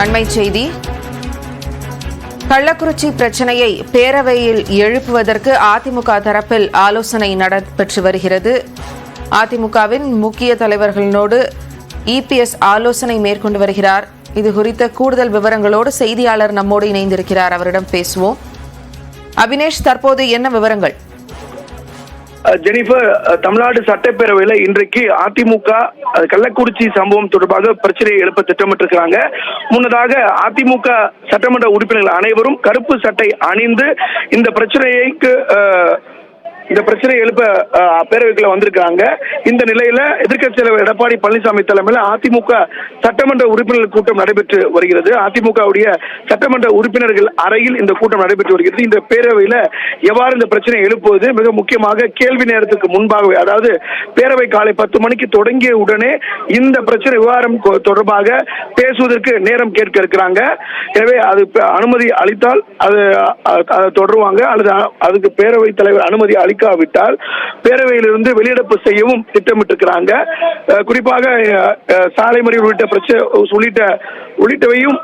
அண்மைச் செய்தி. கள்ளக்குறிச்சி பிரச்சனையை பேரவையில் எழுப்புவதற்கு அதிமுக தரப்பில் ஆலோசனை நடைபெற்று வருகிறது. அதிமுகவின் முக்கிய தலைவர்களோடு இபிஎஸ் ஆலோசனை மேற்கொண்டு வருகிறார். இது குறித்த கூடுதல் விவரங்களோடு செய்தியாளர் நம்மோடு இணைந்திருக்கிறார். அவரிடம் பேசுவோம். அபினேஷ், தற்போது என்ன விவரங்கள்? ஜெனிஃபர், தமிழ்நாடு சட்டப்பேரவையில் இன்றைக்கு அதிமுக கள்ளக்குறிச்சி சம்பவம் தொடர்பாக பிரச்சனையை எழுப்ப திட்டமிட்டிருக்கிறாங்க. முன்னதாக அதிமுக சட்டமன்ற உறுப்பினர்கள் அனைவரும் கருப்பு சட்டை அணிந்து இந்த பிரச்சனையை எழுப்ப பேரவைக்குள்ள வந்திருக்காங்க. இந்த நிலையில எதிர்க்கட்சி தலைவர் எடப்பாடி பழனிசாமி தலைமையில் அதிமுக சட்டமன்ற உறுப்பினர்கள் கூட்டம் நடைபெற்று வருகிறது. அதிமுகவுடைய சட்டமன்ற உறுப்பினர்கள் அறையில் இந்த கூட்டம் நடைபெற்று வருகிறது. இந்த பேரவையில எவ்வாறு இந்த பிரச்சனையை எழுப்புவது, மிக முக்கியமாக கேள்வி நேரத்துக்கு முன்பாகவே, அதாவது பேரவை காலை 10 மணிக்கு தொடங்கிய உடனே இந்த பிரச்சனை விவகாரம் தொடர்பாக பேசுவதற்கு நேரம் கேட்க இருக்கிறாங்க. எனவே அது அனுமதி அளித்தால் அது தொடருவாங்க, அல்லது அதுக்கு பேரவை தலைவர் அனுமதி அளிக்காவிட்டால் பேரவையிலிருந்து வெளியிடப்பு செய்யவும் திட்டமிட்டிருக்கிறாங்க. குறிப்பாக சாலை மறியல் உள்ளிட்டவையும்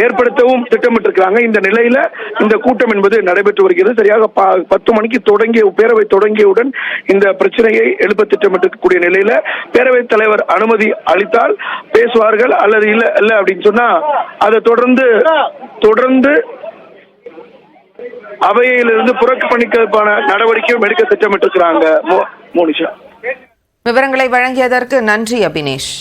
ஏற்படுத்தவும் திட்டமிட்டிருக்கிறாங்க. இந்த நிலையில இந்த கூட்டம் என்பது நடைபெற்று வருகிறது. சரியாக 10 மணிக்கு பேரவை தொடங்கியவுடன் இந்த பிரச்சனையை எழுப்ப திட்டமிட்டிருக்கக்கூடிய நிலையில பேரவைத் தலைவர் அனுமதி அளித்தால் பேசுவார்கள், அல்லது இல்ல அப்படின்னு சொன்னா அதை தொடர்ந்து அவையிலிருந்து புறக்கணிப்பதற்கான நடவடிக்கையும் எடுக்க திட்டமிட்டிருக்கிறாங்க. மோனிஷா, விவரங்களை வழங்கியதற்கு நன்றி அபினேஷ்.